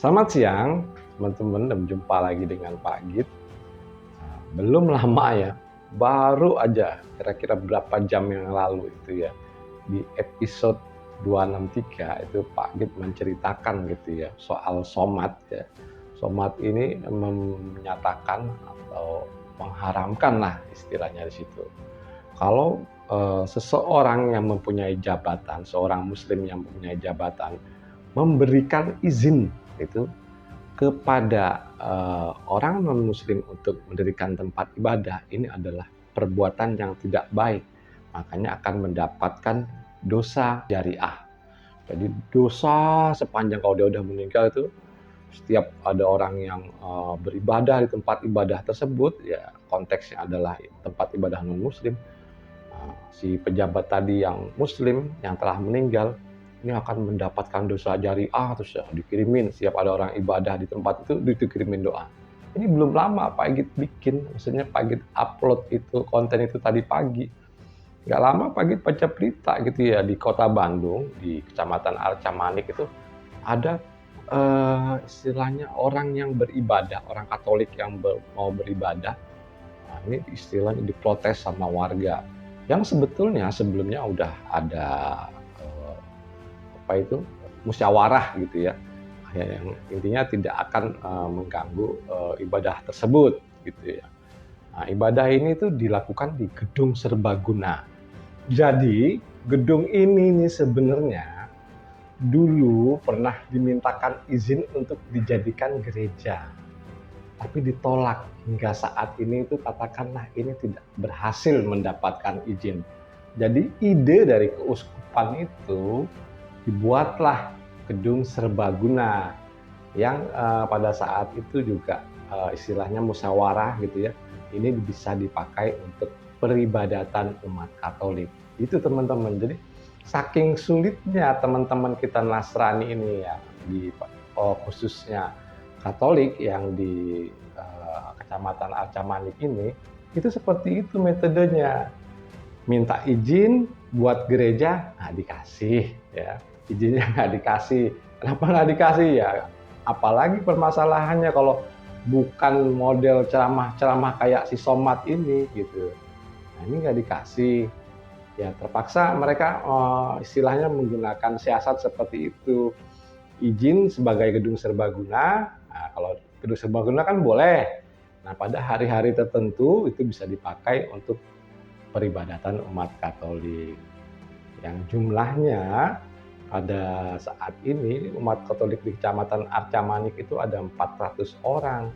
Selamat siang, teman-teman, dan jumpa lagi dengan Pak Git. Belum lama ya, baru aja kira-kira berapa jam yang lalu itu ya, di episode 263 itu Pak Git menceritakan gitu ya soal somat ya. Somat ini menyatakan atau mengharamkan lah istilahnya di situ. Kalau seseorang yang mempunyai jabatan, seorang muslim yang mempunyai jabatan memberikan izin itu kepada orang non-muslim untuk mendirikan tempat ibadah, ini adalah perbuatan yang tidak baik. Makanya akan mendapatkan dosa jariah. Jadi dosa sepanjang kalau dia udah meninggal itu, setiap ada orang yang beribadah di tempat ibadah tersebut, ya konteksnya adalah tempat ibadah non-muslim, si pejabat tadi yang muslim yang telah meninggal ini akan mendapatkan dosa jariah, terus ya dikirimin setiap ada orang ibadah di tempat itu dikirimin doa. Ini belum lama Pak Git bikin, maksudnya Pak Git upload itu konten itu tadi pagi. Nggak lama Pak Git baca berita gitu ya, di kota Bandung, di kecamatan Arca Manik itu ada istilahnya orang yang beribadah, orang Katolik yang mau beribadah. Nah, ini istilahnya diprotes sama warga yang sebetulnya sebelumnya udah ada musyawarah gitu ya, yang intinya tidak akan mengganggu ibadah tersebut gitu ya. Nah, ibadah ini tuh dilakukan di gedung serbaguna. Jadi gedung ini nih sebenarnya dulu pernah dimintakan izin untuk dijadikan gereja, tapi ditolak. Hingga saat ini itu katakanlah ini tidak berhasil mendapatkan izin. Jadi ide dari keuskupan itu dibuatlah gedung serbaguna yang pada saat itu juga istilahnya musyawarah gitu ya. Ini bisa dipakai untuk peribadatan umat Katolik. Itu teman-teman. Jadi saking sulitnya teman-teman kita Nasrani ini ya, di khususnya Katolik yang di Kecamatan Arca Manik ini, itu seperti itu metodenya. Minta izin buat gereja, nah dikasih ya. Izinnya nggak dikasih. Kenapa nggak dikasih ya? Apalagi permasalahannya kalau bukan model ceramah-ceramah kayak si Somat ini gitu. Nah ini nggak dikasih. Ya terpaksa mereka istilahnya menggunakan siasat seperti itu. Izin sebagai gedung serbaguna. Nah, kalau gedung serbaguna kan boleh. Nah pada hari-hari tertentu itu bisa dipakai untuk peribadatan umat Katolik. Yang jumlahnya pada saat ini umat Katolik di Kecamatan Arca Manik itu ada 400 orang.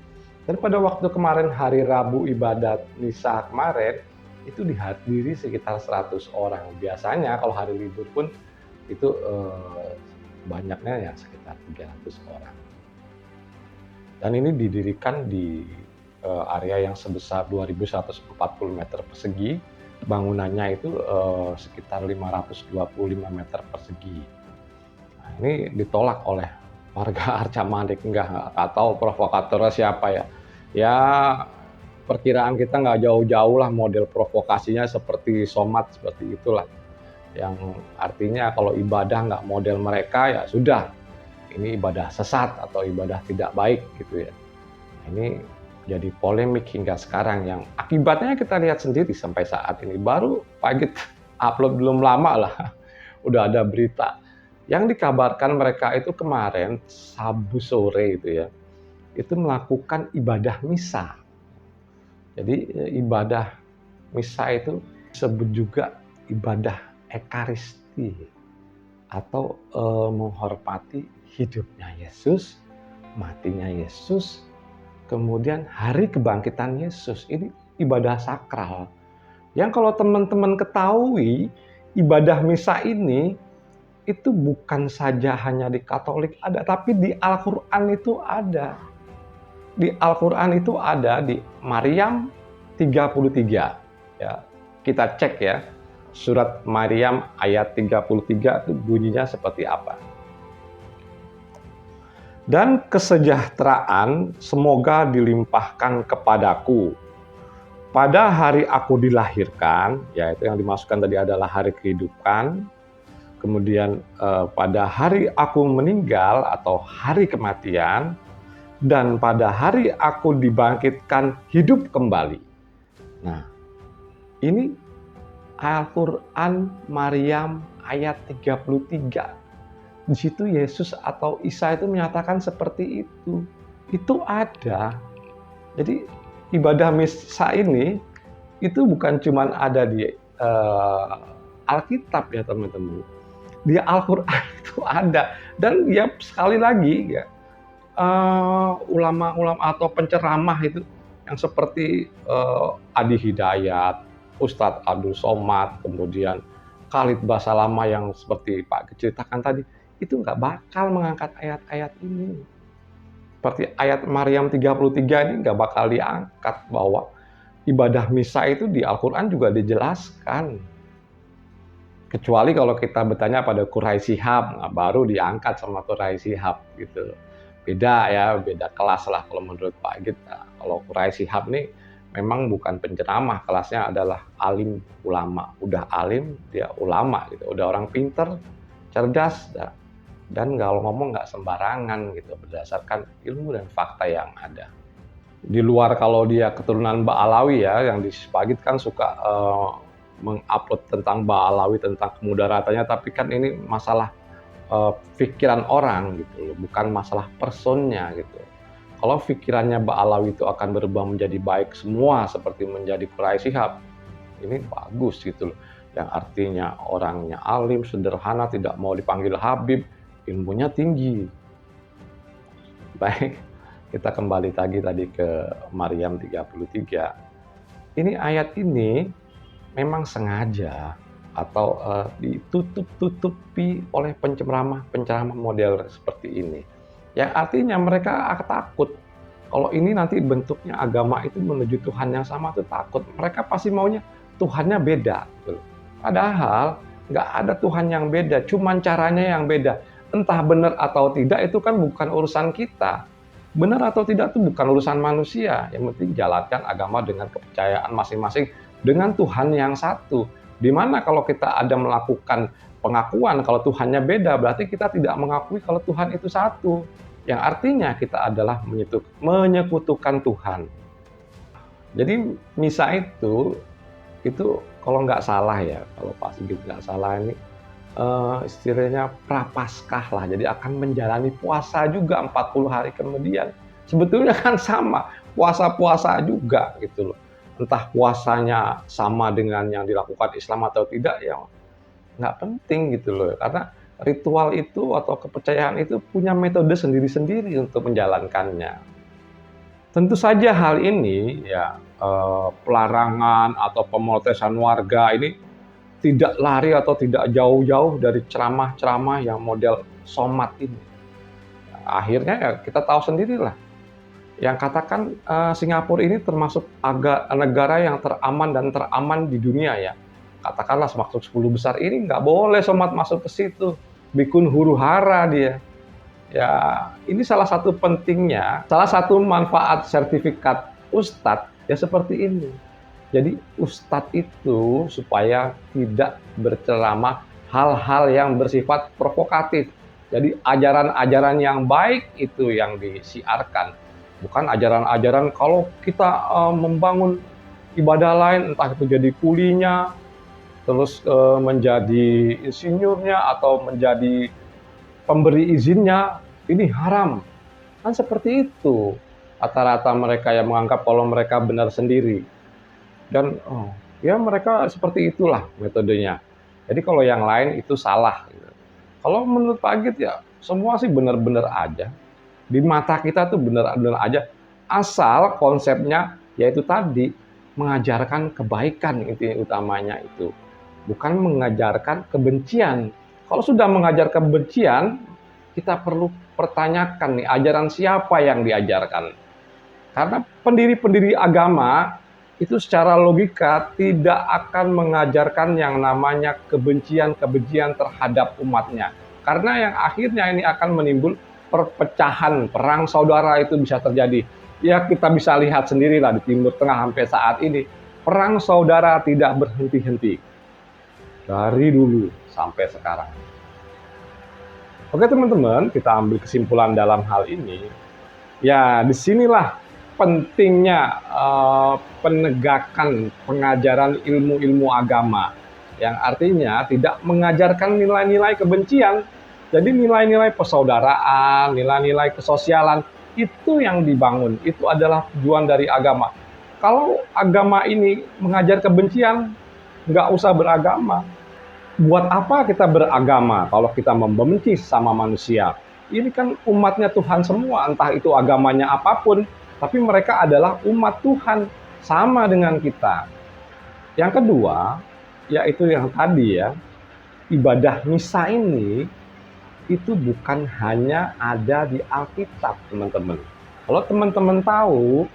Dan pada waktu kemarin hari Rabu ibadat misa kemarin itu dihadiri sekitar 100 orang. Biasanya kalau hari libur pun itu banyaknya ya sekitar 300 orang. Dan ini didirikan di area yang sebesar 2.140 meter persegi. Bangunannya itu sekitar 525 meter persegi. Nah, ini ditolak oleh warga Arca Manik. Nggak tahu provokatornya siapa ya. Ya perkiraan kita nggak jauh-jauh lah model provokasinya seperti Somat, seperti itulah. Yang artinya kalau ibadah nggak model mereka ya sudah, ini ibadah sesat atau ibadah tidak baik gitu ya. Nah, ini jadi polemik hingga sekarang yang akibatnya kita lihat sendiri sampai saat ini. Baru pagi upload belum lama lah, udah ada berita. Yang dikabarkan mereka itu kemarin, Sabu sore itu ya, itu melakukan ibadah misa. Jadi ibadah misa itu disebut juga ibadah ekaristi atau menghormati hidupnya Yesus, matinya Yesus, kemudian hari kebangkitan Yesus. Ini ibadah sakral. Yang kalau teman-teman ketahui, ibadah misa ini itu bukan saja hanya di Katolik ada, tapi di Al-Quran itu ada. Di Al-Quran itu ada di Maryam 33. Ya, kita cek ya, surat Maryam ayat 33 itu bunyinya seperti apa. Dan kesejahteraan semoga dilimpahkan kepadaku pada hari aku dilahirkan, yaitu yang dimasukkan tadi adalah hari kehidupan, kemudian pada hari aku meninggal atau hari kematian, dan pada hari aku dibangkitkan hidup kembali. Nah, ini Al-Quran Maryam ayat 33. Di situ Yesus atau Isa itu menyatakan seperti itu. Itu ada. Jadi ibadah misa ini itu bukan cuma ada di Alkitab ya teman-teman. Di Al-Quran itu ada. Dan ya sekali lagi ya, ulama-ulama atau penceramah itu yang seperti Adi Hidayat, Ustadz Abdul Somad, kemudian Khalid Basalamah yang seperti Pak ceritakan tadi, itu nggak bakal mengangkat ayat-ayat ini. Seperti ayat Maryam 33 ini nggak bakal diangkat, bahwa ibadah misa itu di Al-Quran juga dijelaskan. Kecuali kalau kita bertanya pada Quraisy Shihab, nah baru diangkat sama Quraisy Shihab gitu. Beda ya, beda kelas lah kalau menurut Pak Gita. Kalau Quraisy Shihab nih memang bukan penceramah, kelasnya adalah alim ulama. Udah alim, dia ulama gitu. Udah orang pinter, cerdas, dan kalau ngomong nggak sembarangan gitu, berdasarkan ilmu dan fakta yang ada. Di luar kalau dia keturunan Ba'alawi ya, yang di Pak Gita kan suka mengupload tentang Ba'alawi, tentang kemudaratannya, tapi kan ini masalah pikiran orang gitu loh, bukan masalah personnya gitu. Kalau pikirannya Ba'alawi itu akan berubah menjadi baik semua seperti menjadi Quraisy Shihab, ini bagus gitu loh. Yang artinya orangnya alim, sederhana, tidak mau dipanggil Habib, ilmunya tinggi. Baik, kita kembali tadi ke Maryam 33. Ini ayat ini memang sengaja atau ditutup-tutupi oleh penceramah model seperti ini. Yang artinya mereka takut. Kalau ini nanti bentuknya agama itu menuju Tuhan yang sama, itu takut. Mereka pasti maunya Tuhannya beda. Gitu. Padahal nggak ada Tuhan yang beda, cuman caranya yang beda. Entah benar atau tidak itu kan bukan urusan kita. Benar atau tidak itu bukan urusan manusia. Yang penting jalankan agama dengan kepercayaan masing-masing dengan Tuhan yang satu. Dimana kalau kita ada melakukan pengakuan kalau Tuhannya beda, berarti kita tidak mengakui kalau Tuhan itu satu. Yang artinya kita adalah menyekutukan Tuhan. Jadi misa itu kalau nggak salah ya, kalau Pak Sigit nggak salah ini istilahnya prapaskah lah. Jadi akan menjalani puasa juga 40 hari kemudian. Sebetulnya kan sama, puasa-puasa juga gitu loh. Entah puasanya sama dengan yang dilakukan Islam atau tidak, ya nggak penting gitu loh. Karena ritual itu atau kepercayaan itu punya metode sendiri-sendiri untuk menjalankannya. Tentu saja hal ini ya pelarangan atau pemotesan warga ini tidak lari atau tidak jauh-jauh dari ceramah-ceramah yang model somad ini. Akhirnya ya kita tahu sendirilah. Yang katakan Singapura ini termasuk negara yang teraman dan teraman di dunia ya. Katakanlah masuk 10 besar ini nggak boleh somad masuk ke situ. Bikun huru hara dia. Ya, ini salah satu pentingnya, salah satu manfaat sertifikat Ustadz ya seperti ini. Jadi Ustadz itu supaya tidak berceramah hal-hal yang bersifat provokatif. Jadi ajaran-ajaran yang baik itu yang disiarkan. Bukan ajaran-ajaran kalau kita membangun ibadah lain, entah itu jadi kulinya, terus menjadi insinyurnya, atau menjadi pemberi izinnya, ini haram. Kan seperti itu. Rata-rata mereka yang menganggap kalau mereka benar sendiri. Dan ya mereka seperti itulah metodenya. Jadi kalau yang lain itu salah. Kalau menurut Pak Git ya semua sih benar-benar aja. Di mata kita tuh benar-benar aja, asal konsepnya yaitu tadi mengajarkan kebaikan, inti utamanya itu, bukan mengajarkan kebencian. Kalau sudah mengajar kebencian, kita perlu pertanyakan nih ajaran siapa yang diajarkan. Karena pendiri-pendiri agama itu secara logika tidak akan mengajarkan yang namanya kebencian-kebencian terhadap umatnya. Karena yang akhirnya ini akan menimbul perpecahan, perang saudara itu bisa terjadi. Ya kita bisa lihat sendirilah di Timur Tengah sampai saat ini, perang saudara tidak berhenti-henti. dari dulu sampai sekarang. Oke teman-teman, kita ambil kesimpulan dalam hal ini. Ya, disinilah pentingnya penegakan pengajaran ilmu-ilmu agama, yang artinya tidak mengajarkan nilai-nilai kebencian. Jadi nilai-nilai persaudaraan, nilai-nilai kesosialan, itu yang dibangun, itu adalah tujuan dari agama. Kalau agama ini mengajar kebencian, nggak usah beragama. Buat apa kita beragama kalau kita membenci sama manusia? Ini kan umatnya Tuhan semua, entah itu agamanya apapun, tapi mereka adalah umat Tuhan, sama dengan kita. Yang kedua, yaitu yang tadi ya, ibadah misa ini itu bukan hanya ada di Alkitab, teman-teman. Kalau teman-teman tahu,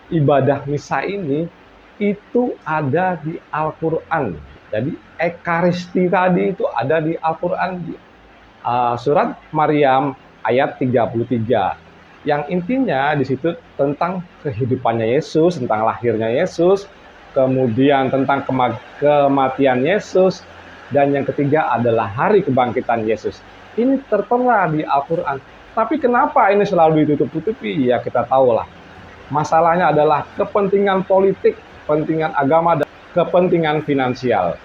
ibadah misa ini itu ada di Al-Quran. Jadi Ekaristi tadi itu ada di Al-Quran, di surat Maryam ayat 33. Yang intinya di situ tentang kehidupannya Yesus, tentang lahirnya Yesus, kemudian tentang kematian Yesus, dan yang ketiga adalah hari kebangkitan Yesus. Ini tertera di Al-Quran. Tapi kenapa ini selalu ditutup-tutupi? Ya kita tahulah. Masalahnya adalah kepentingan politik, kepentingan agama, dan kepentingan finansial.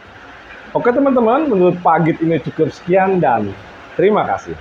Oke teman-teman, menurut Pak Agit ini cukup sekian dan terima kasih.